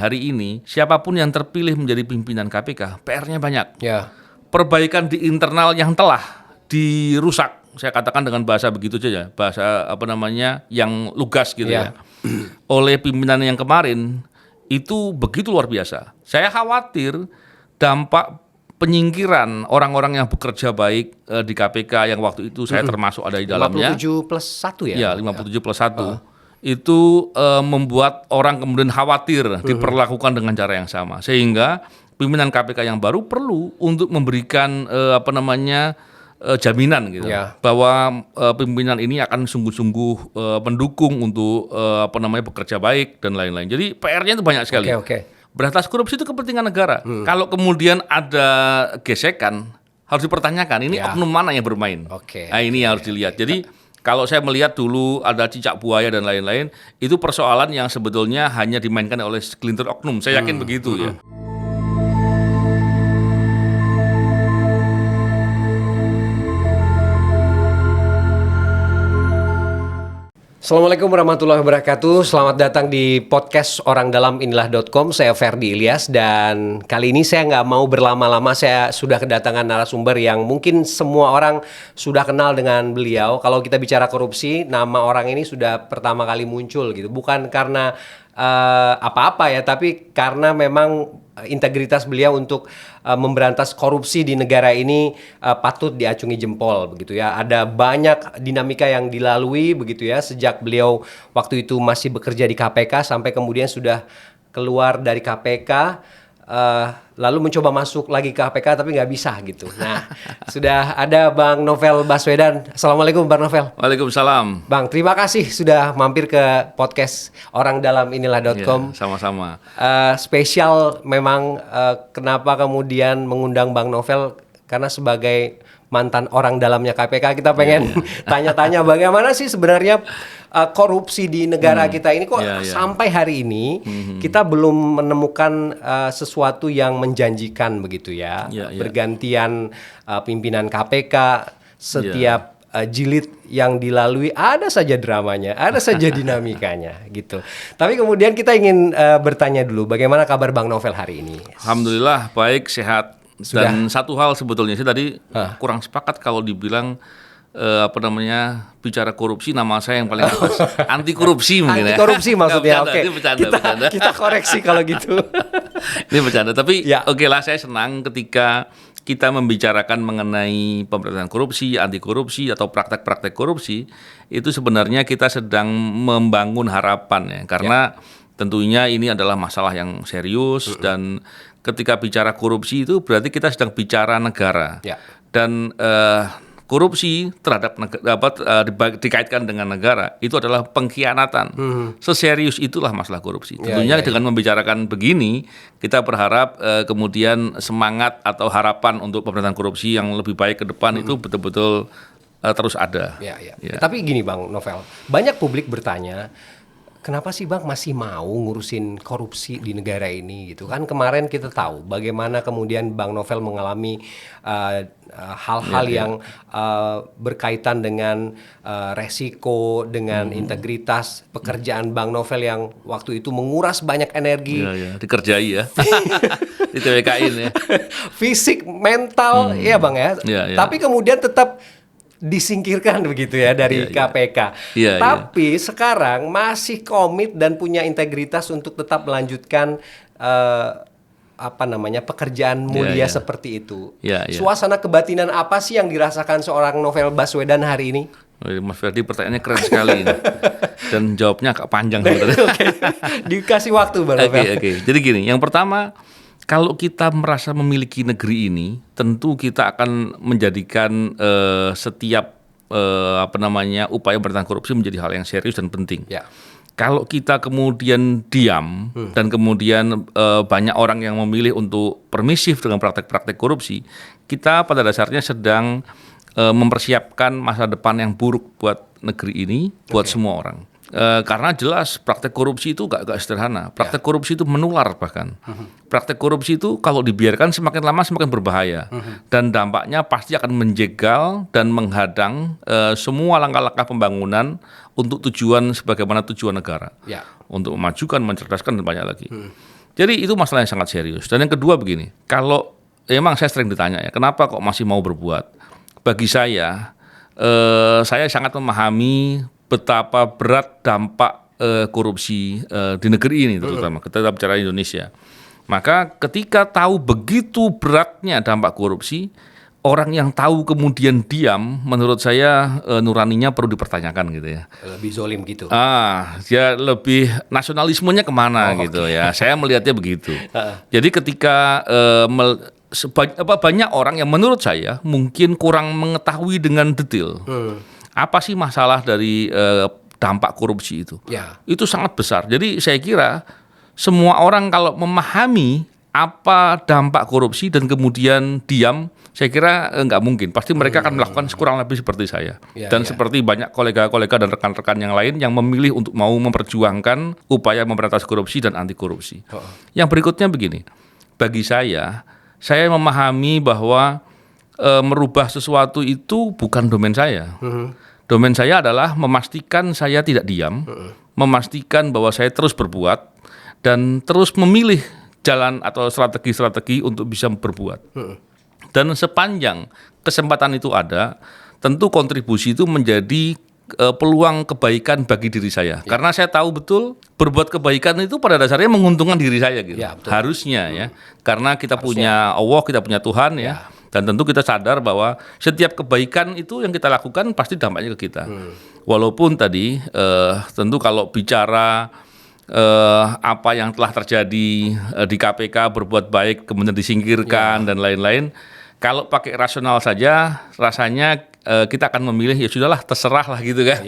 hari ini siapapun yang terpilih menjadi pimpinan KPK, PR-nya banyak. Ya. Perbaikan di internal yang telah dirusak, saya katakan dengan bahasa begitu saja, bahasa yang lugas gitu ya. Oleh pimpinan yang kemarin itu begitu luar biasa. Saya khawatir dampak penyingkiran orang-orang yang bekerja baik di KPK yang waktu itu saya termasuk ada di dalamnya. 57+1 ya? Ya, 57+1. Itu membuat orang kemudian khawatir diperlakukan dengan cara yang sama. Sehingga pimpinan KPK yang baru perlu untuk memberikan jaminan gitu bahwa pimpinan ini akan sungguh-sungguh mendukung untuk bekerja baik dan lain-lain. Jadi PR-nya itu banyak sekali. Berantas korupsi itu kepentingan negara. Kalau kemudian ada gesekan, harus dipertanyakan ini oknum mana yang bermain. Nah, ini yang harus dilihat. Jadi kalau saya melihat dulu ada cicak buaya dan lain-lain, itu persoalan yang sebetulnya hanya dimainkan oleh segelintir oknum. Saya yakin begitu ya. Assalamualaikum warahmatullahi wabarakatuh. Selamat datang di podcast Orang Dalam Inilah.com. Saya Ferdi Ilyas dan kali ini saya nggak mau berlama-lama. Saya sudah kedatangan narasumber yang mungkin semua orang sudah kenal dengan beliau. Kalau kita bicara korupsi, nama orang ini sudah pertama kali muncul gitu. Bukan karena apa-apa ya, tapi karena memang integritas beliau untuk memberantas korupsi di negara ini patut diacungi jempol begitu ya. Ada banyak dinamika yang dilalui begitu ya sejak beliau waktu itu masih bekerja di KPK sampai kemudian sudah keluar dari KPK, lalu mencoba masuk lagi ke KPK tapi nggak bisa gitu. Nah, sudah ada Bang Novel Baswedan. Assalamualaikum Bang Novel. Waalaikumsalam. Bang, terima kasih sudah mampir ke podcast Orang Dalam Inilah.com. Ya, sama-sama. Spesial memang kenapa kemudian mengundang Bang Novel, karena sebagai mantan orang dalamnya KPK kita pengen tanya-tanya bagaimana sih sebenarnya korupsi di negara kita ini kok sampai hari ini kita belum menemukan sesuatu yang menjanjikan begitu ya. Bergantian pimpinan KPK, setiap jilid yang dilalui ada saja dramanya, ada saja dinamikanya gitu. Tapi kemudian kita ingin bertanya dulu bagaimana kabar Bang Novel hari ini? Alhamdulillah baik, sehat. Dan satu hal sebetulnya saya tadi kurang sepakat kalau dibilang bicara korupsi, nama saya yang paling atas. Anti korupsi mungkin ya. Anti korupsi maksudnya. Oke. Bercanda. Kita koreksi kalau gitu. Ini bercanda, tapi oke lah, saya senang ketika kita membicarakan mengenai pemberantasan korupsi, anti korupsi atau praktek-praktek korupsi, itu sebenarnya kita sedang membangun harapan ya. Karena tentunya ini adalah masalah yang serius dan ketika bicara korupsi itu berarti kita sedang bicara negara. Dan korupsi terhadap dikaitkan dengan negara itu adalah pengkhianatan. Seserius itulah masalah korupsi. Tentunya dengan membicarakan begini, kita berharap kemudian semangat atau harapan untuk pemberantasan korupsi yang lebih baik ke depan itu betul-betul terus ada. Tapi gini Bang Novel, banyak publik bertanya, kenapa sih Bang masih mau ngurusin korupsi di negara ini gitu kan? Kemarin kita tahu bagaimana kemudian Bang Novel mengalami hal-hal yang berkaitan dengan resiko, dengan integritas pekerjaan Bang Novel yang waktu itu menguras banyak energi. Dikerjai ya. Di TWK-in ya. Fisik, mental, ya Bang ya. Tapi kemudian tetap disingkirkan begitu ya dari KPK. Tapi sekarang masih komit dan punya integritas untuk tetap melanjutkan pekerjaan mulia seperti itu. Suasana kebatinan apa sih yang dirasakan seorang Novel Baswedan hari ini? Mas Ferdi, pertanyaannya keren sekali ini. Dan jawabnya agak panjang. Dikasih waktu Bang Novel. Jadi gini, yang pertama, kalau kita merasa memiliki negeri ini, tentu kita akan menjadikan setiap upaya pemberantasan korupsi menjadi hal yang serius dan penting. Kalau kita kemudian diam dan kemudian banyak orang yang memilih untuk permisif dengan praktek-praktek korupsi, kita pada dasarnya sedang mempersiapkan masa depan yang buruk buat negeri ini, buat semua orang. Karena jelas praktek korupsi itu gak sederhana. Praktek korupsi itu menular bahkan. Praktek korupsi itu kalau dibiarkan semakin lama semakin berbahaya. Dan dampaknya pasti akan menjegal dan menghadang semua langkah-langkah pembangunan untuk tujuan sebagaimana tujuan negara. Untuk memajukan, mencerdaskan dan banyak lagi. Jadi itu masalah yang sangat serius. Dan yang kedua begini, kalau emang saya sering ditanya ya, kenapa kok masih mau berbuat? Bagi saya sangat memahami betapa berat dampak korupsi di negeri ini, terutama kita bicara Indonesia. Maka ketika tahu begitu beratnya dampak korupsi, orang yang tahu kemudian diam, menurut saya nuraninya perlu dipertanyakan gitu ya. Lebih zolim gitu. Dia lebih nasionalismenya kemana gitu ya. Saya melihatnya begitu. Jadi ketika banyak orang yang menurut saya mungkin kurang mengetahui dengan detail apa sih masalah dari dampak korupsi itu. Ya. Itu sangat besar. Jadi saya kira semua orang kalau memahami apa dampak korupsi dan kemudian diam, saya kira nggak mungkin. Pasti mereka akan melakukan kurang lebih seperti saya. Dan seperti banyak kolega-kolega dan rekan-rekan yang lain yang memilih untuk mau memperjuangkan upaya memberantas korupsi dan anti korupsi. Yang berikutnya begini, bagi saya memahami bahwa merubah sesuatu itu bukan domain saya. Domain saya adalah memastikan saya tidak diam, memastikan bahwa saya terus berbuat, dan terus memilih jalan atau strategi-strategi untuk bisa berbuat. Dan sepanjang kesempatan itu ada, tentu kontribusi itu menjadi peluang kebaikan bagi diri saya. Karena saya tahu betul berbuat kebaikan itu pada dasarnya menguntungkan diri saya gitu. Ya, betul. Harusnya ya. Karena kita punya Allah, kita punya Tuhan ya. Dan tentu kita sadar bahwa setiap kebaikan itu yang kita lakukan pasti dampaknya ke kita. Walaupun tadi tentu kalau bicara apa yang telah terjadi di KPK berbuat baik kemudian disingkirkan dan lain-lain, kalau pakai rasional saja rasanya kita akan memilih ya sudahlah terserah lah gitu kan.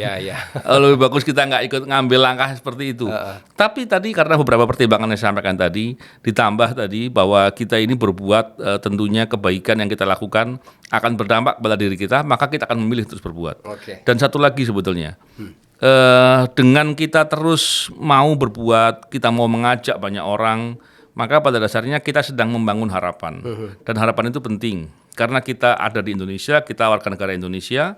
Lebih bagus kita nggak ikut ngambil langkah seperti itu. Tapi tadi karena beberapa pertimbangan yang saya sampaikan tadi, ditambah tadi bahwa kita ini berbuat tentunya kebaikan yang kita lakukan akan berdampak pada diri kita, maka kita akan memilih terus berbuat. Dan satu lagi sebetulnya, dengan kita terus mau berbuat, kita mau mengajak banyak orang, maka pada dasarnya kita sedang membangun harapan. Dan harapan itu penting, karena kita ada di Indonesia, kita warga negara Indonesia,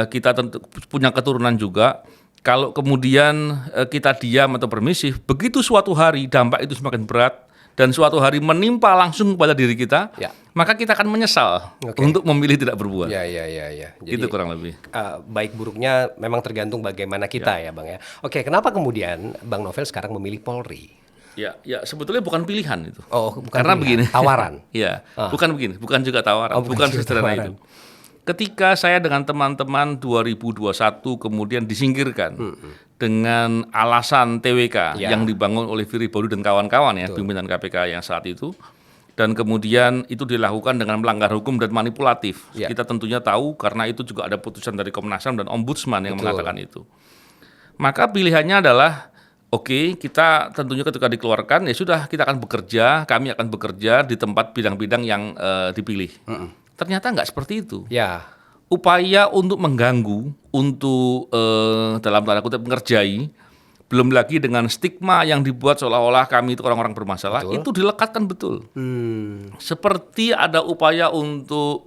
kita tentu punya keturunan juga. Kalau kemudian kita diam atau permisif, begitu suatu hari dampak itu semakin berat, dan suatu hari menimpa langsung kepada diri kita, maka kita akan menyesal untuk memilih tidak berbuat. Jadi, itu kurang lebih. Baik buruknya memang tergantung bagaimana kita ya Bang ya. Oke, kenapa kemudian Bang Novel sekarang memilih Polri? Ya sebetulnya bukan pilihan itu. Bukan karena pilihan. begini. Tawaran. Bukan begini, bukan juga tawaran, bukan sesederhana itu. Ketika saya dengan teman-teman 2021 kemudian disingkirkan dengan alasan TWK yang dibangun oleh Firly Bahuri dan kawan-kawan ya, pimpinan KPK yang saat itu, dan kemudian itu dilakukan dengan melanggar hukum dan manipulatif. Kita tentunya tahu karena itu juga ada putusan dari Komnas HAM dan Ombudsman yang mengatakan itu. Maka pilihannya adalah oke, kita tentunya ketika dikeluarkan ya sudah kita akan bekerja, kami akan bekerja di tempat bidang-bidang yang dipilih. Ternyata nggak seperti itu. Upaya untuk mengganggu, untuk dalam tanda kutip mengerjai, belum lagi dengan stigma yang dibuat seolah-olah kami itu orang-orang bermasalah, itu dilekatkan betul. Seperti ada upaya untuk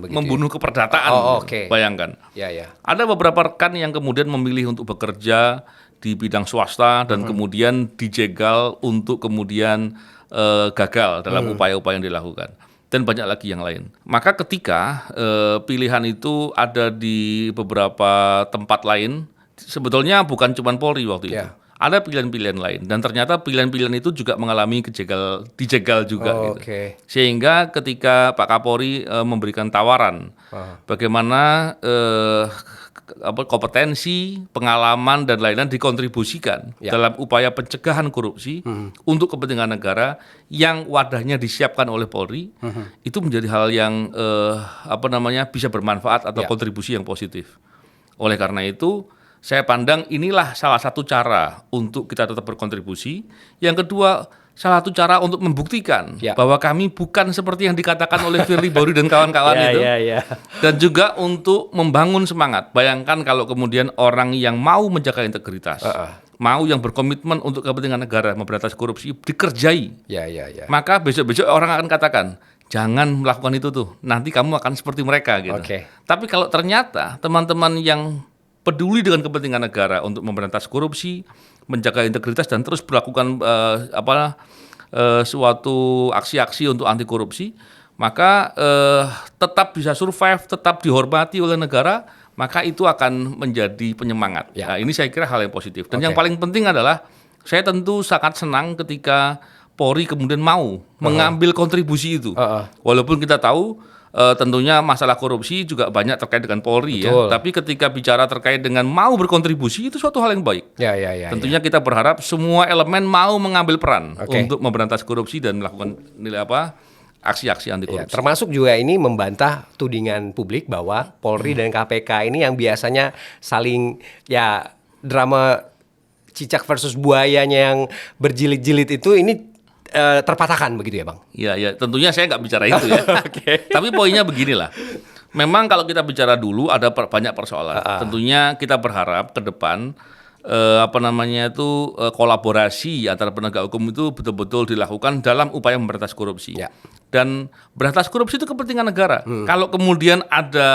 membunuh keperdataan. Bayangkan. Ada beberapa rekan yang kemudian memilih untuk bekerja di bidang swasta dan kemudian dijegal untuk kemudian gagal dalam upaya-upaya yang dilakukan. Dan banyak lagi yang lain. Maka ketika pilihan itu ada di beberapa tempat lain, sebetulnya bukan cuma Polri waktu itu. Ada pilihan-pilihan lain. Dan ternyata pilihan-pilihan itu juga mengalami dijegal juga. Gitu. Sehingga ketika Pak Kapolri memberikan tawaran, bagaimana kompetensi, pengalaman dan lain-lain dikontribusikan dalam upaya pencegahan korupsi untuk kepentingan negara yang wadahnya disiapkan oleh Polri, itu menjadi hal yang bisa bermanfaat atau kontribusi yang positif. Oleh karena itu, saya pandang inilah salah satu cara untuk kita tetap berkontribusi. Yang kedua, salah satu cara untuk membuktikan bahwa kami bukan seperti yang dikatakan oleh Firly Bahuri dan kawan-kawan itu. Dan juga untuk membangun semangat. Bayangkan kalau kemudian orang yang mau menjaga integritas, mau yang berkomitmen untuk kepentingan negara memberantas korupsi dikerjai. Maka besok-besok orang akan katakan, jangan melakukan itu tuh, nanti kamu akan seperti mereka gitu. Tapi kalau ternyata teman-teman yang peduli dengan kepentingan negara untuk memberantas korupsi, menjaga integritas dan terus melakukan suatu aksi-aksi untuk anti korupsi, maka tetap bisa survive, tetap dihormati oleh negara, maka itu akan menjadi penyemangat. Ya. Nah, ini saya kira hal yang positif. Dan yang paling penting adalah saya tentu sangat senang ketika Polri kemudian mau mengambil kontribusi itu. Walaupun kita tahu tentunya masalah korupsi juga banyak terkait dengan Polri. Betul. Ya. Tapi ketika bicara terkait dengan mau berkontribusi itu suatu hal yang baik. Ya. Tentunya kita berharap semua elemen mau mengambil peran untuk memberantas korupsi dan melakukan aksi-aksi anti Ya, korupsi. termasuk juga ini membantah tudingan publik bahwa Polri dan KPK ini yang biasanya saling ya drama cicak versus buayanya yang berjilid-jilid itu ini terpatahkan begitu ya Bang? Ya, tentunya saya nggak bicara itu ya. Tapi poinnya beginilah. Memang kalau kita bicara dulu ada banyak persoalan. Tentunya kita berharap ke depan kolaborasi antara penegak hukum itu betul-betul dilakukan dalam upaya memberantas korupsi. Ya. Dan berantas korupsi itu kepentingan negara. Kalau kemudian ada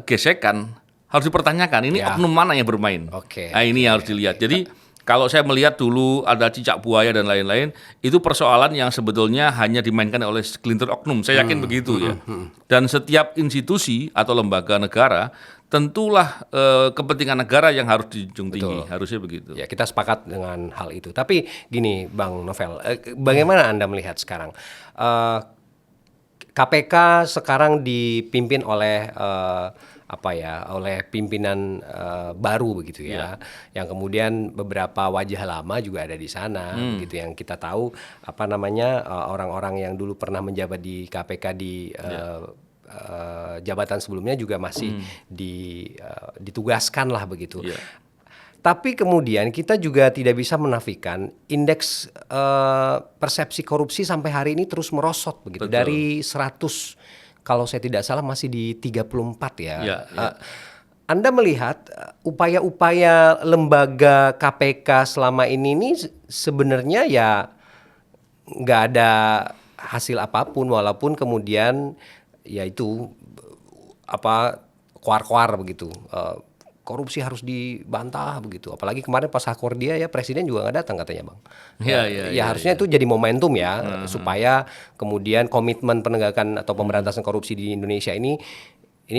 gesekan, harus dipertanyakan ini oknum mana yang bermain. Nah, ini yang harus dilihat. Jadi kalau saya melihat dulu ada cicak buaya dan lain-lain, itu persoalan yang sebetulnya hanya dimainkan oleh segelintir oknum. Saya yakin begitu ya. Dan setiap institusi atau lembaga negara tentulah kepentingan negara yang harus dijunjung tinggi. Harusnya begitu. Ya, kita sepakat dengan hal itu. Tapi gini, Bang Novel, bagaimana Anda melihat sekarang? KPK sekarang dipimpin oleh oleh pimpinan baru begitu ya, yang kemudian beberapa wajah lama juga ada di sana, begitu yang kita tahu orang-orang yang dulu pernah menjabat di KPK di jabatan sebelumnya juga masih ditugaskan lah begitu. Tapi kemudian kita juga tidak bisa menafikan indeks persepsi korupsi sampai hari ini terus merosot begitu. Betul. Dari 100 kalau saya tidak salah masih di 34 ya. Anda melihat upaya-upaya lembaga KPK selama ini sebenarnya ya nggak ada hasil apapun, walaupun kemudian ya itu koar-koar begitu. Korupsi harus dibantah begitu. Apalagi kemarin pas Hakordia ya Presiden juga nggak datang katanya Bang. Harusnya itu jadi momentum ya supaya kemudian komitmen penegakan atau pemberantasan korupsi di Indonesia ini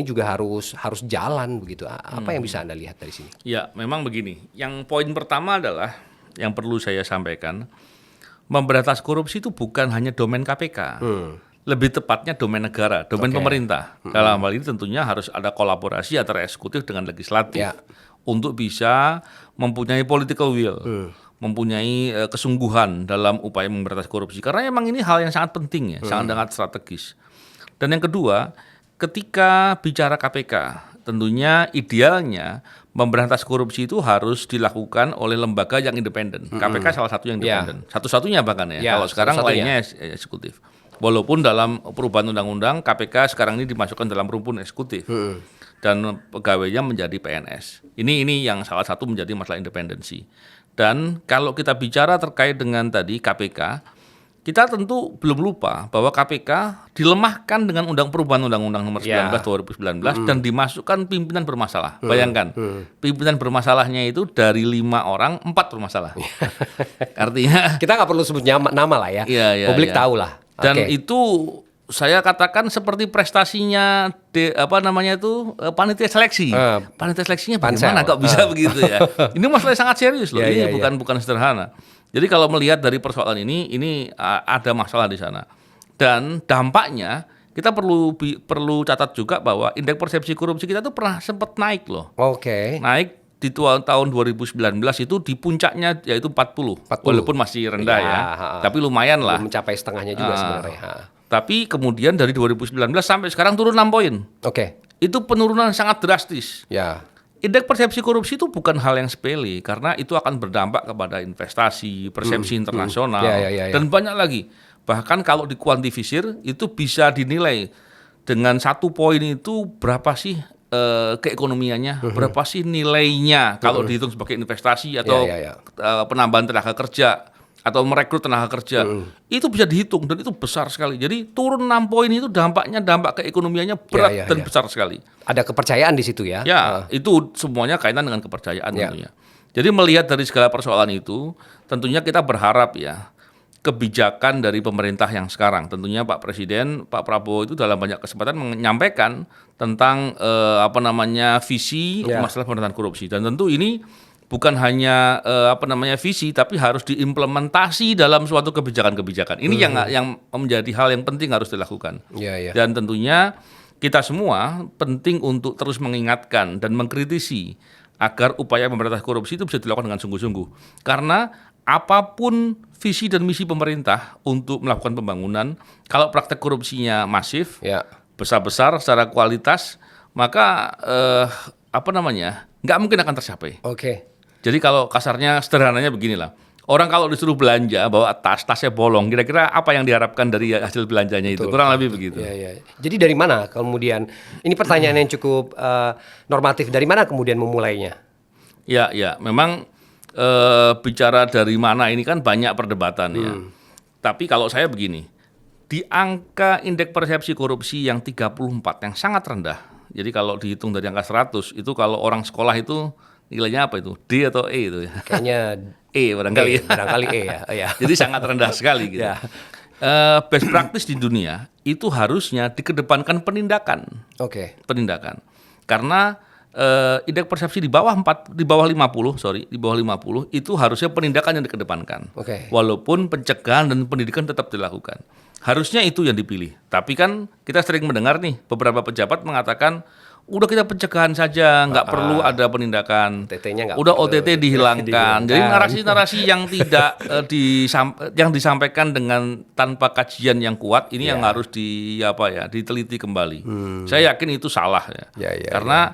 juga harus jalan begitu. Apa yang bisa Anda lihat dari sini? Ya, memang begini. Yang poin pertama adalah yang perlu saya sampaikan, memberantas korupsi itu bukan hanya domain KPK. Lebih tepatnya domain negara, domain pemerintah. Dalam hal ini tentunya harus ada kolaborasi antara eksekutif dengan legislatif untuk bisa mempunyai political will, mempunyai kesungguhan dalam upaya memberantas korupsi. Karena memang ini hal yang sangat penting ya, sangat strategis. Dan yang kedua, ketika bicara KPK, tentunya idealnya memberantas korupsi itu harus dilakukan oleh lembaga yang independen. KPK salah satu yang independen, satu-satunya bahkan ya. Kalau sekarang lainnya eksekutif. Walaupun dalam perubahan undang-undang KPK sekarang ini dimasukkan dalam rumpun eksekutif dan pegawainya menjadi PNS. Ini yang salah satu menjadi masalah independensi. Dan kalau kita bicara terkait dengan tadi KPK, kita tentu belum lupa bahwa KPK dilemahkan dengan perubahan Undang-Undang Nomor 19 2019 dan dimasukkan pimpinan bermasalah. Bayangkan, pimpinan bermasalahnya itu dari 5 orang 4 bermasalah. Artinya kita nggak perlu sebut nama lah ya. Publik tahu lah. Dan itu saya katakan seperti prestasinya panitia seleksi. Panitia seleksinya bagaimana kok bisa begitu ya? Ini masalah sangat serius loh. Ini bukan sederhana. Jadi kalau melihat dari persoalan ini ada masalah di sana. Dan dampaknya kita perlu catat juga bahwa indeks persepsi korupsi kita tuh pernah sempat naik loh. Naik di tahun 2019 itu di puncaknya yaitu 40. Walaupun masih rendah ya. Tapi lumayan lah. Belum mencapai setengahnya juga sebenarnya. Tapi kemudian dari 2019 sampai sekarang turun 6 poin. Itu penurunan sangat drastis. Indeks persepsi korupsi itu bukan hal yang sepele karena itu akan berdampak kepada investasi, persepsi internasional dan banyak lagi. Bahkan kalau dikuantifisir itu bisa dinilai dengan 1 poin itu berapa sih keekonomiannya, berapa sih nilainya kalau dihitung sebagai investasi atau penambahan tenaga kerja atau merekrut tenaga kerja. Itu bisa dihitung dan itu besar sekali. Jadi turun 6 poin itu dampak keekonomiannya berat dan besar sekali. Ada kepercayaan di situ ya? Itu semuanya kaitan dengan kepercayaan tentunya. Jadi melihat dari segala persoalan itu, tentunya kita berharap ya kebijakan dari pemerintah yang sekarang. Tentunya Pak Presiden, Pak Prabowo itu dalam banyak kesempatan menyampaikan tentang visi masalah pemberantasan korupsi. Dan tentu ini bukan hanya visi, tapi harus diimplementasi dalam suatu kebijakan-kebijakan. Ini yang menjadi hal yang penting harus dilakukan. Dan tentunya kita semua penting untuk terus mengingatkan dan mengkritisi agar upaya pemberantasan korupsi itu bisa dilakukan dengan sungguh-sungguh. Karena apapun visi dan misi pemerintah untuk melakukan pembangunan, kalau praktek korupsinya masif, besar-besar secara kualitas, maka nggak mungkin akan tercapai. Jadi kalau kasarnya sederhananya beginilah. Orang kalau disuruh belanja bawa tasnya bolong, kira-kira apa yang diharapkan dari hasil belanjanya itu? Kurang lebih begitu. Jadi dari mana kemudian? Ini pertanyaan yang cukup normatif. Dari mana kemudian memulainya? Ya, memang bicara dari mana ini kan banyak perdebatan ya. Tapi kalau saya begini, di angka indeks persepsi korupsi yang 34 yang sangat rendah. Jadi kalau dihitung dari angka 100 itu kalau orang sekolah itu nilainya apa itu? D atau E itu ya? Kayaknya barangkali. Barangkali E ya. Jadi sangat rendah sekali gitu. Best practice di dunia itu harusnya dikedepankan penindakan. Penindakan. Karena indeks persepsi di bawah 50 itu harusnya penindakan yang dikedepankan. Walaupun pencegahan dan pendidikan tetap dilakukan. Harusnya itu yang dipilih. Tapi kan kita sering mendengar nih beberapa pejabat mengatakan udah kita pencegahan saja, nggak perlu ada penindakan. Udah OTT dihilangkan. Jadi narasi-narasi yang tidak yang disampaikan dengan tanpa kajian yang kuat ini yang harus diteliti kembali. Saya yakin itu salah ya. Karena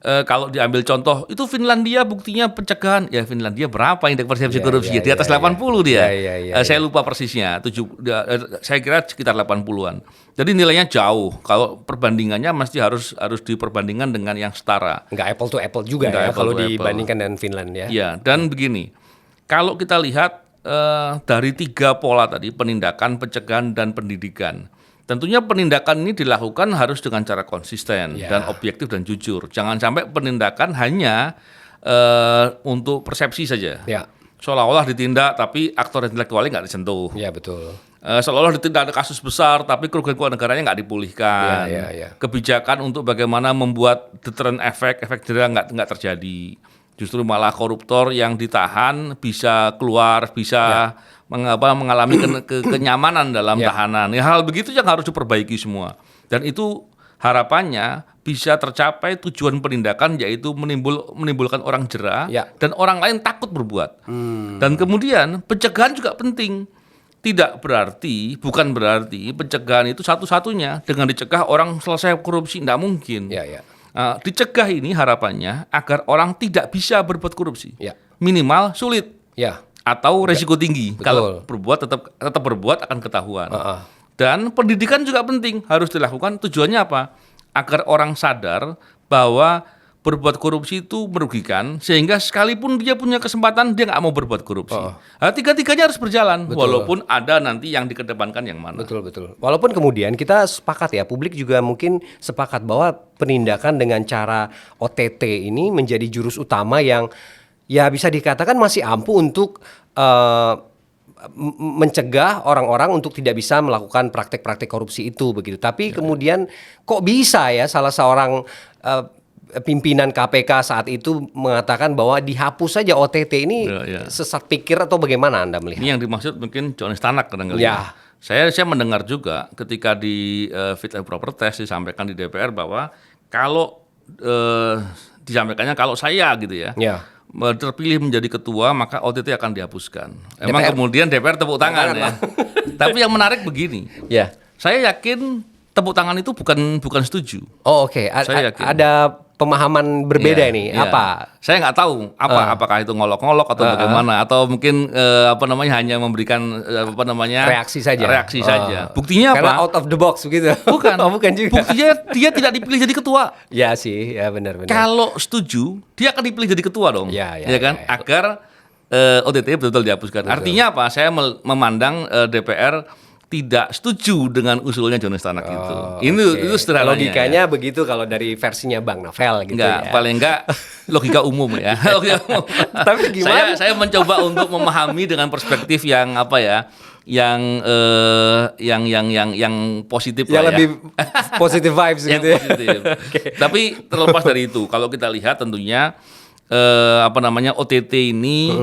kalau diambil contoh itu Finlandia buktinya pencegahan. Ya Finlandia berapa indeks persepsi korupsi? Di atas 80 dia. Saya lupa persisnya. Saya kira sekitar 80-an. Jadi nilainya jauh. Kalau perbandingannya mesti harus diperbandingkan dengan yang setara. Nggak apple to apple juga kalau dibandingkan dengan Finland ya. Iya, dan begini. Kalau kita lihat dari 3 pola tadi, penindakan, pencegahan, dan pendidikan. Tentunya penindakan ini dilakukan harus dengan cara konsisten dan objektif dan jujur. Jangan sampai penindakan hanya untuk persepsi saja. Seolah-olah ditindak tapi aktor intelektualnya nggak disentuh. Betul. Seolah-olah ditindak ada kasus besar tapi kerugian keuangan negaranya nggak dipulihkan. Kebijakan untuk bagaimana membuat deterrent efek jerah nggak terjadi. Justru malah koruptor yang ditahan bisa keluar, bisa mengalami kenyamanan dalam tahanan. Hal begitu yang harus diperbaiki semua. Dan itu harapannya bisa tercapai tujuan penindakan, yaitu menimbulkan orang jera dan orang lain takut berbuat. Dan kemudian pencegahan juga penting. Bukan berarti pencegahan itu satu-satunya. Dengan dicegah orang selesai korupsi, tidak mungkin. Dicegah ini harapannya agar orang tidak bisa berbuat korupsi. Minimal sulit. Atau resiko tinggi. Kalau berbuat tetap berbuat akan ketahuan. Dan pendidikan juga penting, harus dilakukan. Tujuannya apa? Agar orang sadar bahwa berbuat korupsi itu merugikan, sehingga sekalipun dia punya kesempatan dia nggak mau berbuat korupsi. Tiga-tiganya harus berjalan, walaupun ada nanti yang dikedepankan yang mana. Betul. Walaupun kemudian kita sepakat ya, publik juga mungkin sepakat bahwa penindakan dengan cara OTT ini menjadi jurus utama yang ya bisa dikatakan masih ampuh untuk mencegah orang-orang untuk tidak bisa melakukan praktek-praktek korupsi itu begitu. Tapi kemudian kok bisa ya salah seorang pimpinan KPK saat itu mengatakan bahwa dihapus saja OTT ini sesat pikir atau bagaimana Anda melihat? Ini yang dimaksud mungkin Johnny Stanak kadang-kadang. Saya mendengar juga ketika di fit and proper test disampaikan di DPR bahwa kalau disampaikannya kalau saya gitu ya. Terpilih menjadi ketua maka OTT akan dihapuskan. Emang kemudian DPR tepuk tangan ya. Tapi yang menarik begini. Saya yakin tepuk tangan itu bukan setuju. Saya yakin. Ada pemahaman berbeda nih. Apa? Saya nggak tahu apakah itu ngolok-ngolok atau bagaimana, atau mungkin hanya memberikan reaksi saja. Buktinya karena apa? Out of the box begitu. Bukan. Bukan juga. Buktinya dia tidak dipilih jadi ketua. Ya sih, ya benar. Kalau setuju, dia akan dipilih jadi ketua dong. Agar OTT betul-betul dihapuskan. Artinya apa? Saya memandang DPR tidak setuju dengan usulnya Johnny Stanak itu. Itu Oke. sederhananya. Logikanya begitu kalau dari versinya Bang Novel gitu Enggak, ya. paling enggak logika umum ya. Logika umum. Tapi gimana? Saya mencoba untuk memahami dengan perspektif yang apa ya, yang positif Yang lah ya. lebih positive vibes Yang gitu ya. positif. Tapi terlepas dari itu, kalau kita lihat tentunya OTT ini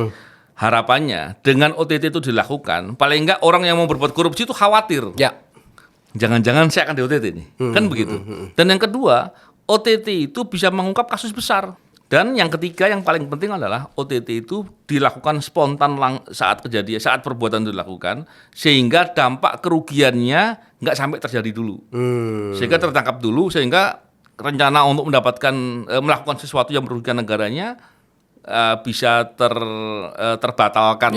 harapannya dengan OTT itu dilakukan, paling enggak orang yang mau berbuat korupsi itu khawatir. Ya. Jangan-jangan saya akan di OTT nih. Kan begitu. Dan yang kedua, OTT itu bisa mengungkap kasus besar. Dan yang ketiga yang paling penting adalah OTT itu dilakukan spontan saat perbuatan itu dilakukan, sehingga dampak kerugiannya nggak sampai terjadi dulu. Sehingga tertangkap dulu, sehingga rencana untuk melakukan sesuatu yang merugikan negaranya bisa terbatalkan,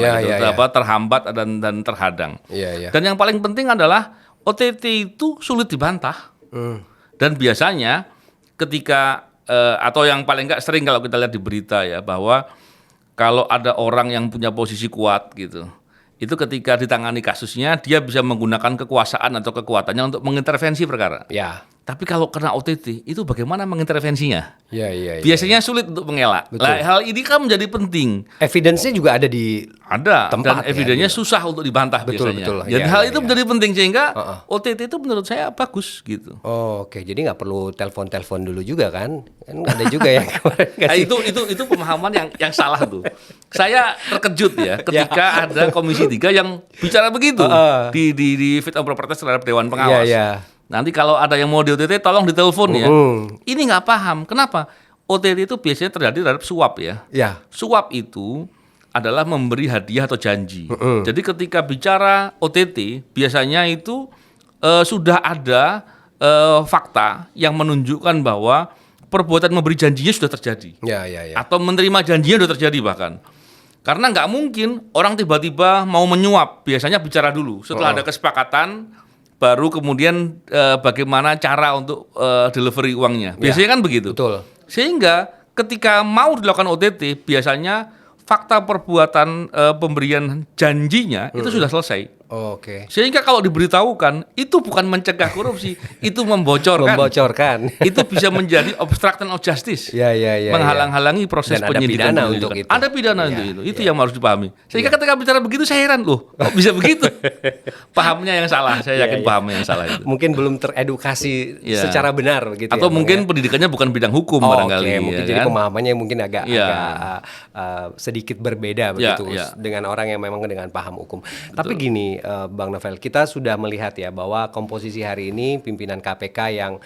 terhambat dan terhadang. Dan yang paling penting adalah OTT itu sulit dibantah. Dan biasanya ketika atau yang paling nggak sering kalau kita lihat di berita ya, bahwa kalau ada orang yang punya posisi kuat gitu, itu ketika ditangani kasusnya dia bisa menggunakan kekuasaan atau kekuatannya untuk mengintervensi perkara. Ya. Tapi kalau kena OTT itu bagaimana mengintervensinya? Iya. Biasanya sulit untuk mengelak. Nah, hal ini kan menjadi penting. Evidence-nya juga ada di Dan tempat evidensinya gitu. susah untuk dibantah Betul. biasanya. Iya, Jadi hal iya, itu iya. menjadi penting sehingga OTT itu menurut saya bagus gitu. Oke, jadi nggak perlu telepon dulu juga kan? Kan ada juga yang kemarin Nah, kasih. itu pemahaman yang salah tuh. Saya terkejut ya ketika ada Komisi 3 yang bicara begitu di fit and proper test terhadap Dewan Pengawas. Iya. Nanti kalau ada yang mau di OTT tolong ditelepon ya. Ini nggak paham. Kenapa? OTT itu biasanya terjadi terhadap suap ya. Ya. Suap itu adalah memberi hadiah atau janji. Jadi ketika bicara OTT biasanya itu sudah ada fakta yang menunjukkan bahwa perbuatan memberi janjinya sudah terjadi. Ya. Atau menerima janjinya sudah terjadi bahkan. Karena nggak mungkin orang tiba-tiba mau menyuap. Biasanya bicara dulu. Setelah ada kesepakatan, baru kemudian bagaimana cara untuk delivery uangnya. Biasanya kan begitu. Betul. Sehingga ketika mau dilakukan OTT, biasanya fakta perbuatan pemberian janjinya itu sudah selesai. Oke. Sehingga kalau diberitahukan, itu bukan mencegah korupsi, itu membocorkan. Itu bisa menjadi obstruction of justice. Ya. Menghalang-halangi proses Dan ada penyidikan. pidana penyelidikan. untuk itu. Ada pidana untuk itu. Itu yang harus dipahami. Sehingga ketika bicara begitu saya heran loh, kok bisa begitu? Pahamnya yang salah. Saya yakin pahamnya yang salah itu. Mungkin belum teredukasi secara benar gitu. Atau ya, mungkin pendidikannya bukan bidang hukum barangkali. Oke, mungkin ya jadi kan? pemahamannya mungkin agak sedikit berbeda begitu Ya. dengan orang yang memang dengan paham hukum. Tapi gini, Bang Novel, kita sudah melihat ya bahwa komposisi hari ini pimpinan KPK yang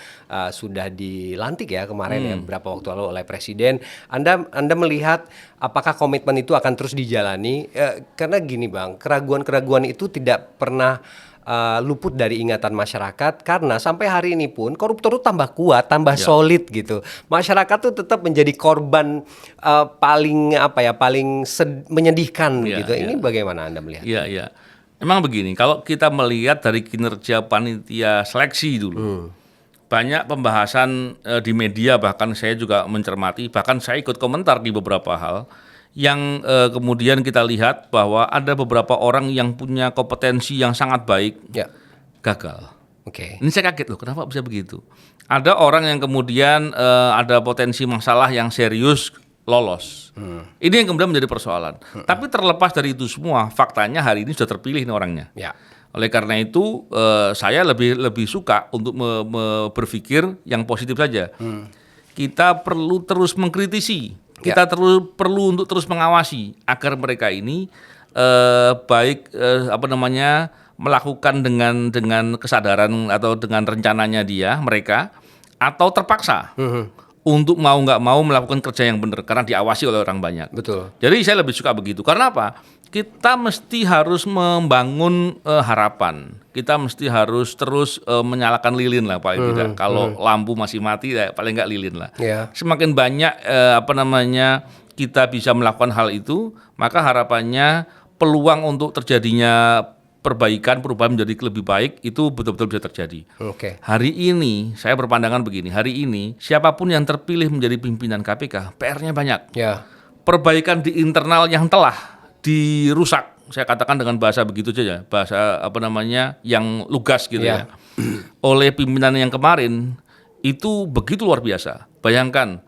sudah dilantik ya kemarin ya beberapa waktu lalu oleh Presiden. Anda melihat apakah komitmen itu akan terus dijalani? Karena gini Bang, keraguan-keraguan itu tidak pernah luput dari ingatan masyarakat karena sampai hari ini pun koruptor itu tambah kuat, tambah solid gitu. Masyarakat tuh tetap menjadi korban paling menyedihkan gitu. Ini bagaimana Anda melihat? Iya. Memang begini, kalau kita melihat dari kinerja panitia seleksi dulu, banyak pembahasan di media, bahkan saya juga mencermati, bahkan saya ikut komentar di beberapa hal, yang kemudian kita lihat bahwa ada beberapa orang yang punya kompetensi yang sangat baik, gagal. Oke. Ini saya kaget loh, kenapa bisa begitu? Ada orang yang kemudian ada potensi masalah yang serius, lolos. Ini yang kemudian menjadi persoalan. Tapi terlepas dari itu semua, faktanya hari ini sudah terpilih nih orangnya. Ya. Oleh karena itu, saya lebih suka untuk berpikir yang positif saja. Kita perlu terus mengkritisi. Kita perlu untuk terus mengawasi agar mereka ini melakukan dengan kesadaran atau dengan rencananya mereka atau terpaksa untuk mau nggak mau melakukan kerja yang benar karena diawasi oleh orang banyak. Betul. Jadi saya lebih suka begitu. Karena apa? Kita mesti harus membangun harapan. Kita mesti harus terus menyalakan lilin lah paling tidak. Kalau lampu masih mati, ya paling nggak lilin lah. Yeah. Semakin banyak kita bisa melakukan hal itu, maka harapannya peluang untuk terjadinya perbaikan, perubahan menjadi lebih baik itu betul-betul bisa terjadi. Oke. Hari ini saya berpandangan begini, hari ini siapapun yang terpilih menjadi pimpinan KPK, PR-nya banyak. Ya. Perbaikan di internal yang telah dirusak saya katakan dengan bahasa begitu saja, bahasa yang lugas gitu ya. Oleh pimpinan yang kemarin itu begitu luar biasa. Bayangkan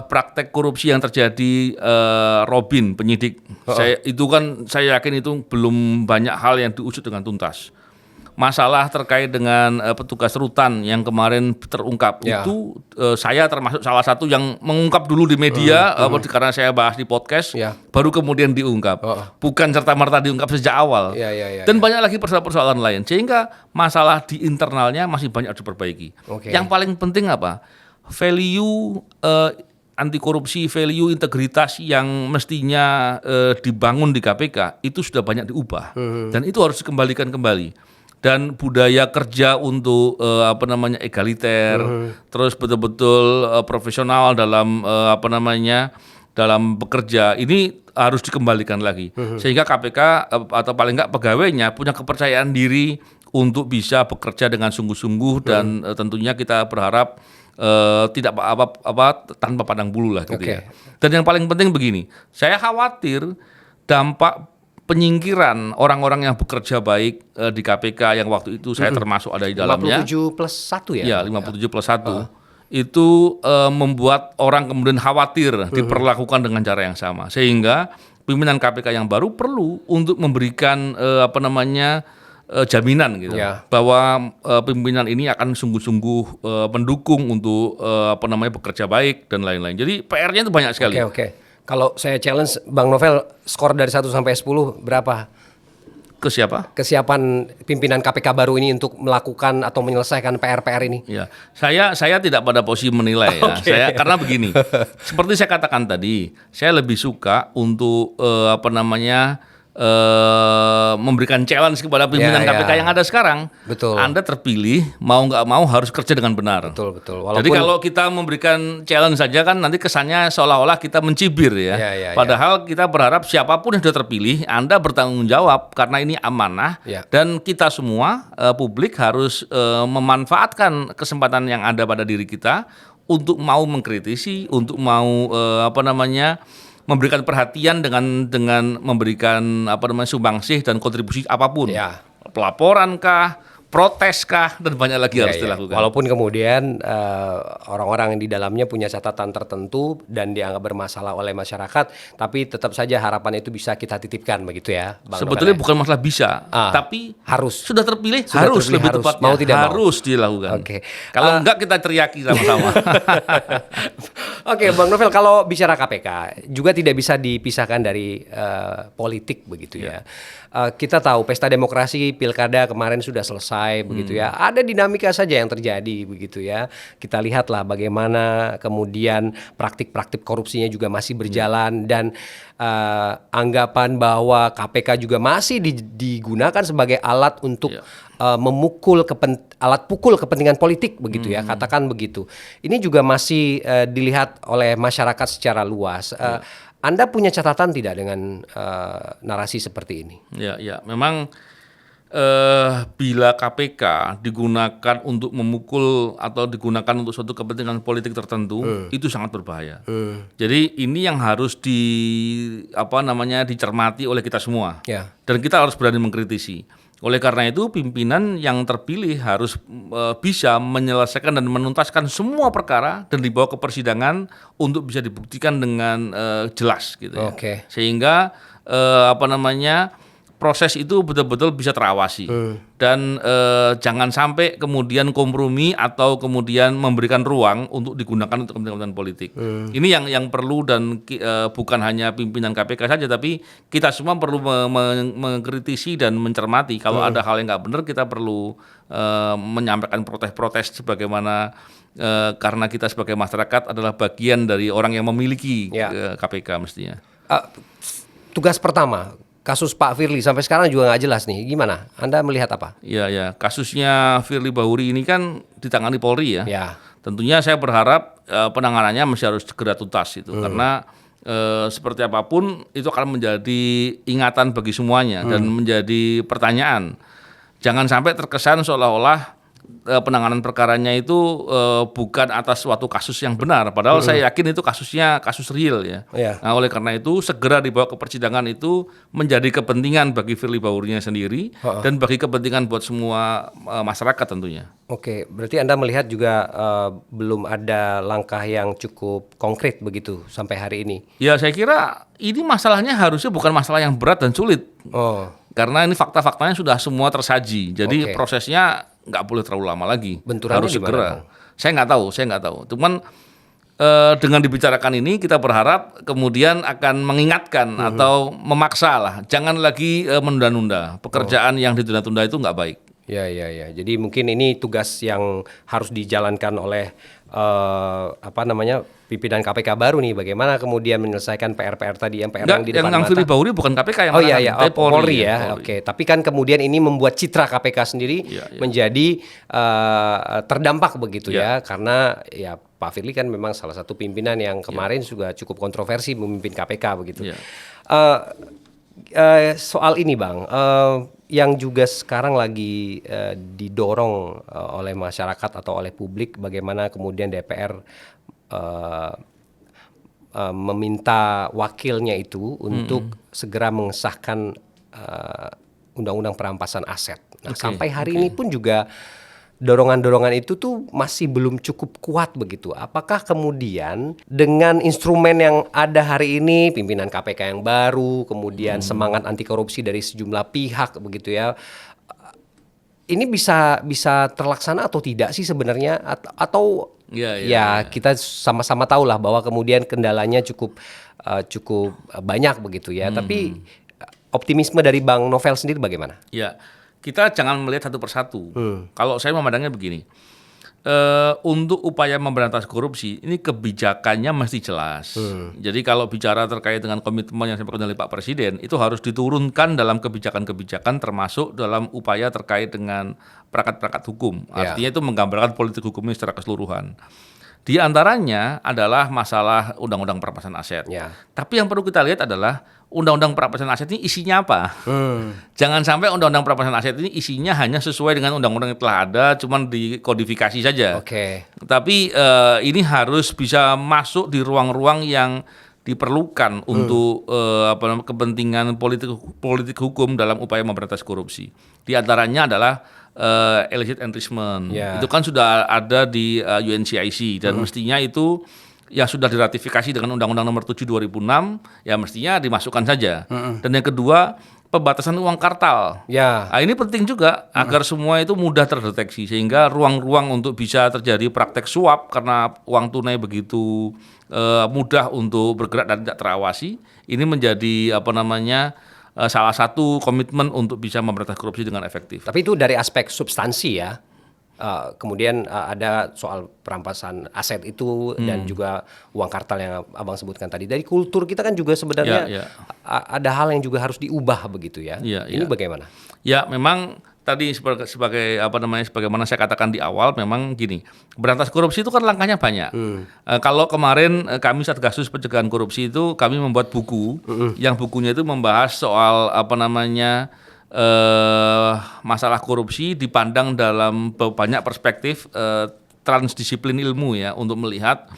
praktek korupsi yang terjadi, Robin penyidik. Saya yakin itu belum banyak hal yang diusut dengan tuntas. Masalah terkait dengan petugas rutan yang kemarin terungkap itu, saya termasuk salah satu yang mengungkap dulu di media, karena saya bahas di podcast, baru kemudian diungkap, bukan serta-merta diungkap sejak awal. Dan banyak lagi persoalan-persoalan lain, sehingga masalah di internalnya masih banyak diperbaiki. Yang paling penting apa? Value anti korupsi, value integritas yang mestinya dibangun di KPK itu sudah banyak diubah, dan itu harus dikembalikan kembali. Dan budaya kerja untuk egaliter, terus betul-betul profesional dalam dalam bekerja ini harus dikembalikan lagi, sehingga KPK atau paling enggak pegawainya punya kepercayaan diri untuk bisa bekerja dengan sungguh-sungguh, dan tentunya kita berharap tidak tanpa pandang bulu lah gitu ya. Dan yang paling penting begini, saya khawatir dampak penyingkiran orang-orang yang bekerja baik di KPK yang waktu itu saya termasuk ada di dalamnya. 57+1 ya? Iya, 57+1. Itu membuat orang kemudian khawatir diperlakukan dengan cara yang sama. Sehingga pimpinan KPK yang baru perlu untuk memberikan jaminan gitu, bahwa pimpinan ini akan sungguh-sungguh mendukung untuk bekerja baik dan lain-lain. Jadi PR-nya itu banyak sekali. Kalau saya challenge Bang Novel, skor dari 1 sampai 10 berapa? Ke siapa? Kesiapan pimpinan KPK baru ini untuk melakukan atau menyelesaikan PR-PR ini. Ya, saya tidak pada posisi menilai ya. Karena begini, seperti saya katakan tadi, saya lebih suka untuk memberikan challenge kepada pimpinan KPK yang ada sekarang. Betul. Anda terpilih, mau nggak mau harus kerja dengan benar. Betul. Jadi kalau kita memberikan challenge saja kan nanti kesannya seolah-olah kita mencibir ya. Padahal kita berharap siapapun yang sudah terpilih, Anda bertanggung jawab karena ini amanah. Dan kita semua publik harus memanfaatkan kesempatan yang ada pada diri kita untuk mau mengkritisi, untuk mau memberikan perhatian dengan memberikan sumbangsih dan kontribusi apapun, pelaporan kah, protes kah, dan banyak lagi harus dilakukan. Walaupun kemudian orang-orang yang di dalamnya punya catatan tertentu dan dianggap bermasalah oleh masyarakat, tapi tetap saja harapan itu bisa kita titipkan begitu ya, Bang Sebetulnya Novel. bukan masalah bisa, tapi harus. Sudah terpilih, harus lebih tepatnya, mau tidak harus dilakukan. Kalau enggak kita teriaki sama-sama. Bang Novel, kalau bicara KPK juga tidak bisa dipisahkan dari politik begitu ya. Kita tahu pesta demokrasi pilkada kemarin sudah selesai begitu ya. Ada dinamika saja yang terjadi begitu ya. Kita lihatlah bagaimana kemudian praktik-praktik korupsinya juga masih berjalan, dan anggapan bahwa KPK juga masih digunakan sebagai alat untuk alat pukul kepentingan politik begitu ya, katakan begitu. Ini juga masih dilihat oleh masyarakat secara luas. Anda punya catatan tidak dengan narasi seperti ini? Ya, memang bila KPK digunakan untuk memukul atau digunakan untuk suatu kepentingan politik tertentu, itu sangat berbahaya. Jadi ini yang harus dicermati oleh kita semua. Dan kita harus berani mengkritisi. Oleh karena itu pimpinan yang terpilih harus bisa menyelesaikan dan menuntaskan semua perkara dan dibawa ke persidangan untuk bisa dibuktikan dengan jelas gitu ya. Sehingga proses itu betul-betul bisa terawasi, dan jangan sampai kemudian kompromi atau kemudian memberikan ruang untuk digunakan untuk kepentingan politik. Ini yang perlu, dan bukan hanya pimpinan KPK saja, tapi kita semua perlu mengkritisi dan mencermati. Kalau ada hal yang nggak benar, kita perlu menyampaikan protes-protes sebagaimana karena kita sebagai masyarakat adalah bagian dari orang yang memiliki KPK mestinya. Tugas pertama, kasus Pak Firly sampai sekarang juga nggak jelas nih. Gimana? Anda melihat apa? Ya, kasusnya Firly Bahuri ini kan ditangani Polri ya. Tentunya saya berharap penanganannya masih harus segera tuntas itu, karena seperti apapun itu akan menjadi ingatan bagi semuanya dan menjadi pertanyaan. Jangan sampai terkesan seolah-olah penanganan perkaranya itu bukan atas suatu kasus yang benar, padahal saya yakin itu kasusnya kasus real ya. Iya. Nah, oleh karena itu segera dibawa ke persidangan itu menjadi kepentingan bagi Firly Bahurinya sendiri dan bagi kepentingan buat semua masyarakat tentunya. Oke, berarti Anda melihat juga belum ada langkah yang cukup konkret begitu sampai hari ini. Ya saya kira ini masalahnya harusnya bukan masalah yang berat dan sulit. Oh, Karena ini fakta-faktanya sudah semua tersaji. Jadi Oke. prosesnya nggak boleh terlalu lama lagi. Benturannya Harus di mana, segera. Bang? Saya nggak tahu. Cuman dengan dibicarakan ini kita berharap kemudian akan mengingatkan atau memaksa lah. Jangan lagi menunda-nunda. Pekerjaan yang ditunda-tunda itu nggak baik. ya. Jadi mungkin ini tugas yang harus dijalankan oleh pimpinan KPK baru nih. Bagaimana kemudian menyelesaikan PR-PR tadi yang PR yang di depan Yang mata. Firly Bahuri bukan KPK yang Oh iya, menangani, tapi Polri ya. Polri. Oke, tapi kan kemudian ini membuat citra KPK sendiri Iya. menjadi terdampak begitu Iya. ya, karena ya Pak Firly kan memang salah satu pimpinan yang kemarin juga cukup kontroversi memimpin KPK begitu. Iya. Soal ini Bang, yang juga sekarang lagi didorong oleh masyarakat atau oleh publik, bagaimana kemudian DPR meminta wakilnya itu untuk segera mengesahkan undang-undang perampasan aset. Nah, sampai hari ini pun juga dorongan-dorongan itu tuh masih belum cukup kuat begitu. Apakah kemudian dengan instrumen yang ada hari ini, pimpinan KPK yang baru, kemudian semangat anti korupsi dari sejumlah pihak begitu ya, ini bisa terlaksana atau tidak sih sebenarnya? Atau Ya. kita sama-sama tahu lah bahwa kemudian kendalanya cukup banyak begitu ya. Tapi optimisme dari Bang Novel sendiri bagaimana? Ya, kita jangan melihat satu persatu. Kalau saya memandangnya begini, untuk upaya memberantas korupsi, ini kebijakannya mesti jelas. Jadi kalau bicara terkait dengan komitmen yang disampaikan oleh Pak Presiden, itu harus diturunkan dalam kebijakan-kebijakan termasuk dalam upaya terkait dengan perangkat-perangkat hukum. Artinya itu menggambarkan politik hukumnya secara keseluruhan. Di antaranya adalah masalah undang-undang perampasan aset. Ya. Tapi yang perlu kita lihat adalah undang-undang perampasan aset ini isinya apa? Jangan sampai undang-undang perampasan aset ini isinya hanya sesuai dengan undang-undang yang telah ada, cuman dikodifikasi saja. Oke. Tapi ini harus bisa masuk di ruang-ruang yang diperlukan untuk kepentingan politik hukum dalam upaya memberantas korupsi. Di antaranya adalah illicit enrichment. Ya. Itu kan sudah ada di UNCIC dan mestinya itu yang sudah diratifikasi dengan Undang-Undang Nomor 7 2006 ya mestinya dimasukkan saja. Dan yang kedua, pembatasan uang kartal. Ya. Nah, ini penting juga agar semua itu mudah terdeteksi sehingga ruang-ruang untuk bisa terjadi praktek suap karena uang tunai begitu mudah untuk bergerak dan tidak terawasi. Ini menjadi salah satu komitmen untuk bisa memberantas korupsi dengan efektif. Tapi itu dari aspek substansi ya. Kemudian ada soal perampasan aset itu dan juga uang kartal yang Abang sebutkan tadi. Dari kultur kita kan juga sebenarnya ada hal yang juga harus diubah begitu ya. Ini bagaimana? Ya, memang tadi sebagaimana saya katakan di awal, memang gini, berantas korupsi itu kan langkahnya banyak. Kalau kemarin kami Satgasus Pencegahan Korupsi itu kami membuat buku, yang bukunya itu membahas soal masalah korupsi dipandang dalam banyak perspektif transdisiplin ilmu ya, untuk melihat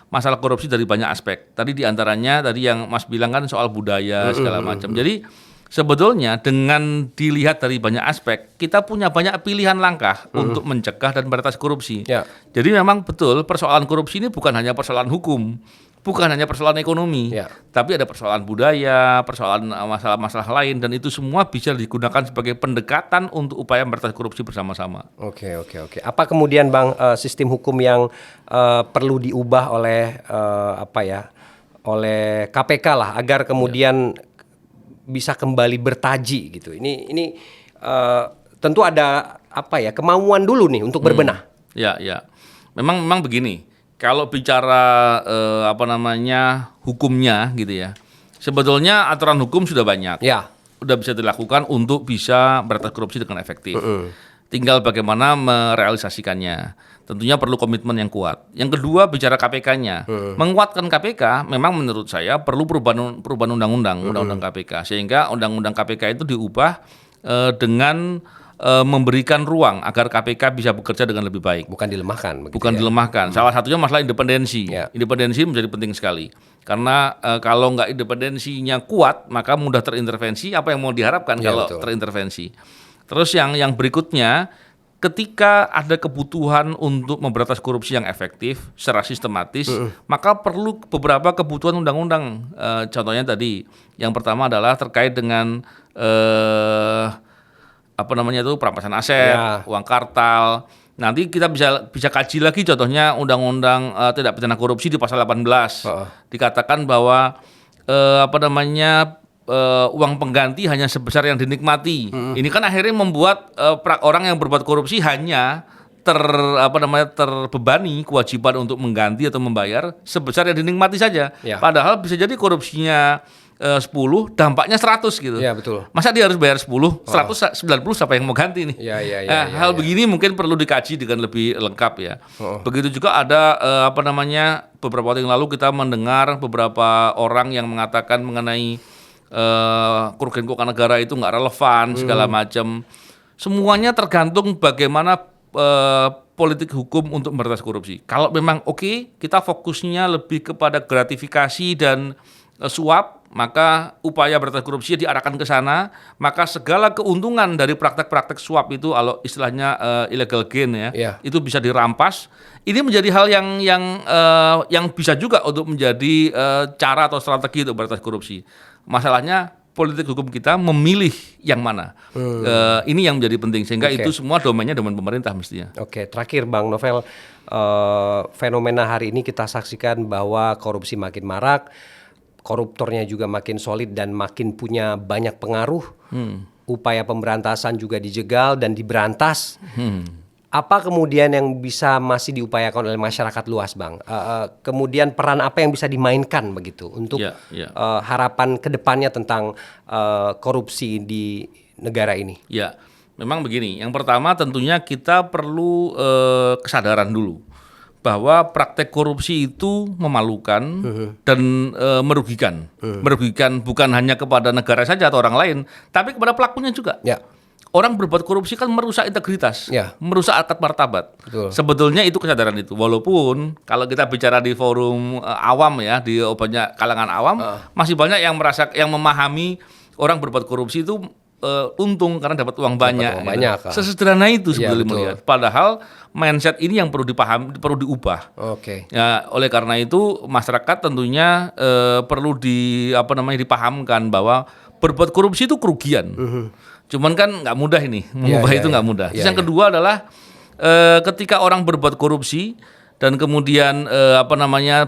masalah korupsi dari banyak aspek. Tadi diantaranya tadi yang Mas bilang kan soal budaya segala macam. Jadi sebetulnya dengan dilihat dari banyak aspek, kita punya banyak pilihan langkah untuk mencegah dan memberantas korupsi. Ya. Jadi memang betul persoalan korupsi ini bukan hanya persoalan hukum, bukan hanya persoalan ekonomi, tapi ada persoalan budaya, persoalan masalah-masalah lain, dan itu semua bisa digunakan sebagai pendekatan untuk upaya memberantas korupsi bersama-sama. Oke. Apa kemudian Bang sistem hukum yang perlu diubah oleh oleh KPK lah agar kemudian bisa kembali bertaji gitu. Ini tentu ada kemauan dulu nih untuk berbenah. Ya. Memang begini. Kalau bicara hukumnya gitu ya. Sebetulnya aturan hukum sudah banyak. Ya. Sudah bisa dilakukan untuk bisa memberantas korupsi dengan efektif. Tinggal bagaimana merealisasikannya. Tentunya perlu komitmen yang kuat. Yang kedua, bicara KPK-nya. Menguatkan KPK memang menurut saya perlu perubahan undang-undang KPK. Sehingga undang-undang KPK itu diubah dengan memberikan ruang agar KPK bisa bekerja dengan lebih baik. Bukan dilemahkan. Begitu Bukan ya? dilemahkan. Salah satunya masalah independensi. Ya. Independensi menjadi penting sekali. Karena kalau nggak independensinya kuat, maka mudah terintervensi. Apa yang mau diharapkan Ya, kalau betul. terintervensi? Terus yang berikutnya, ketika ada kebutuhan untuk memberantas korupsi yang efektif secara sistematis, maka perlu beberapa kebutuhan undang-undang. Contohnya tadi, yang pertama adalah terkait dengan perampasan aset, Ya. uang kartal. Nanti kita bisa kaji lagi contohnya undang-undang tidak pidana korupsi di pasal 18. Dikatakan bahwa uang pengganti hanya sebesar yang dinikmati. Ini kan akhirnya membuat orang yang berbuat korupsi hanya terbebani kewajiban untuk mengganti atau membayar sebesar yang dinikmati saja. Ya. Padahal bisa jadi korupsinya 10, dampaknya 100 gitu. Ya, betul. Masa dia harus bayar 10, 190 siapa yang mau ganti nih? Ya, Hal begini mungkin perlu dikaji dengan lebih lengkap ya. Begitu juga ada beberapa waktu yang lalu kita mendengar beberapa orang yang mengatakan mengenai kerugian keuangan negara itu nggak relevan segala macam. Semuanya tergantung bagaimana politik hukum untuk memberantas korupsi. Kalau memang oke, kita fokusnya lebih kepada gratifikasi dan suap, maka upaya berantas korupsi diarahkan ke sana, maka segala keuntungan dari praktek-praktek suap itu, kalau istilahnya illegal gain ya, itu bisa dirampas. Ini menjadi hal yang bisa juga untuk menjadi cara atau strategi untuk berantas korupsi. Masalahnya politik hukum kita memilih yang mana. Ini yang menjadi penting sehingga itu semua domainnya domain pemerintah mestinya. Oke, terakhir Bang Novel, fenomena hari ini kita saksikan bahwa korupsi makin marak, koruptornya juga makin solid dan makin punya banyak pengaruh. Upaya pemberantasan juga dijegal dan diberantas. Apa kemudian yang bisa masih diupayakan oleh masyarakat luas, Bang? Kemudian peran apa yang bisa dimainkan begitu untuk harapan kedepannya tentang korupsi di negara ini? Ya, memang begini. Yang pertama tentunya kita perlu kesadaran dulu bahwa praktek korupsi itu memalukan dan merugikan. Merugikan bukan hanya kepada negara saja atau orang lain, tapi kepada pelakunya juga. Ya. Orang berbuat korupsi kan merusak integritas, merusak harkat martabat. Betul. Sebetulnya itu kesadaran itu. Walaupun kalau kita bicara di forum awam ya, di banyak kalangan awam, masih banyak yang memahami orang berbuat korupsi itu untung karena dapat uang banyak. Sesederhana itu sebetulnya melihat. Padahal mindset ini yang perlu dipahami, perlu diubah. Ya, oleh karena itu masyarakat tentunya perlu dipahamkan bahwa berbuat korupsi itu kerugian. Cuman kan nggak mudah ini, mengubah itu nggak mudah. Terus yang kedua adalah ketika orang berbuat korupsi dan kemudian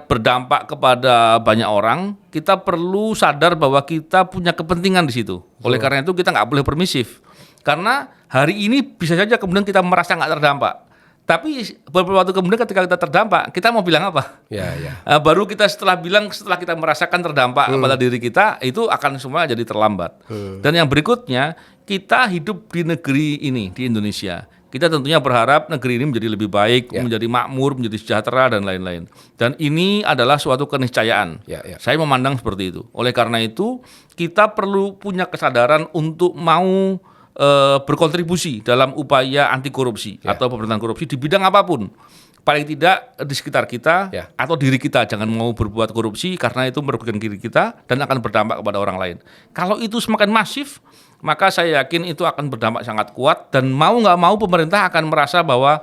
berdampak kepada banyak orang, kita perlu sadar bahwa kita punya kepentingan di situ. Oleh karena itu kita nggak boleh permisif. Karena hari ini bisa saja kemudian kita merasa nggak terdampak. Tapi beberapa waktu kemudian ketika kita terdampak, kita mau bilang apa? Baru setelah kita merasakan terdampak pada diri kita, itu akan semua jadi terlambat. Dan yang berikutnya, kita hidup di negeri ini, di Indonesia. Kita tentunya berharap negeri ini menjadi lebih baik, menjadi makmur, menjadi sejahtera, dan lain-lain. Dan ini adalah suatu keniscayaan. Saya memandang seperti itu. Oleh karena itu, kita perlu punya kesadaran untuk mau berkontribusi dalam upaya anti korupsi atau pemberantasan korupsi di bidang apapun. Paling tidak di sekitar kita atau diri kita, jangan mau berbuat korupsi karena itu merugikan diri kita dan akan berdampak kepada orang lain. Kalau itu semakin masif, maka saya yakin itu akan berdampak sangat kuat dan mau nggak mau pemerintah akan merasa bahwa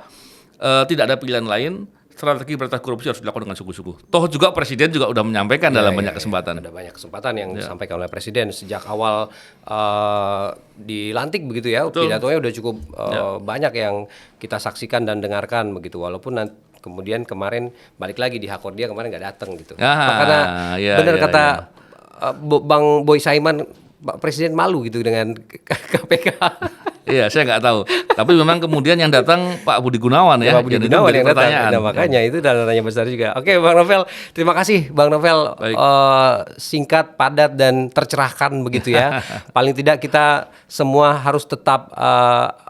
tidak ada pilihan lain. Strategi berantas korupsi harus dilakukan dengan sungguh-sungguh. Toh juga Presiden juga udah menyampaikan dalam banyak kesempatan. Ada banyak kesempatan yang disampaikan oleh Presiden sejak awal dilantik begitu ya. Pidatonya udah cukup banyak yang kita saksikan dan dengarkan begitu. Walaupun kemudian kemarin balik lagi di Hakordia kemarin nggak datang gitu. Karena benar kata Bang Boy Saiman, Pak Presiden malu gitu dengan KPK. Iya, saya nggak tahu. Tapi memang kemudian yang datang Pak Budi Gunawan ya. Pak Budi Gunawan yang datang. Nah, makanya itu tanya besar juga. Oke, Bang Novel, terima kasih Bang Novel. Singkat, padat dan tercerahkan begitu ya. Paling tidak kita semua harus tetap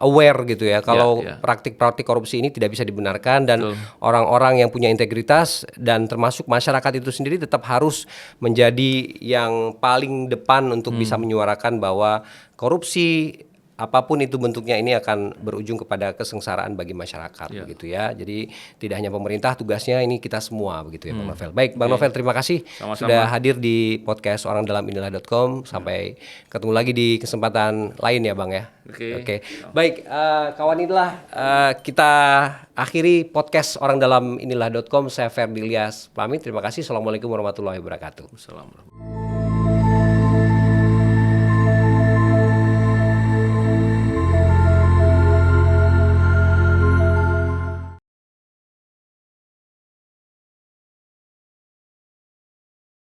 aware gitu ya. Kalau praktik-praktik korupsi ini tidak bisa dibenarkan dan orang-orang yang punya integritas dan termasuk masyarakat itu sendiri tetap harus menjadi yang paling depan untuk bisa menyuarakan bahwa korupsi apapun itu bentuknya ini akan berujung kepada kesengsaraan bagi masyarakat begitu ya. Jadi tidak hanya pemerintah, tugasnya ini kita semua begitu ya Bang Novel. Baik Bang Novel, terima kasih sudah hadir di podcast orangdalaminillah.com. Sampai ketemu lagi di kesempatan lain ya Bang ya. Oke. Baik kawan, inilah kita akhiri podcast orangdalaminillah.com. Saya Ferdi Ilyas pamit. Terima kasih. Assalamualaikum warahmatullahi wabarakatuh. Assalamualaikum.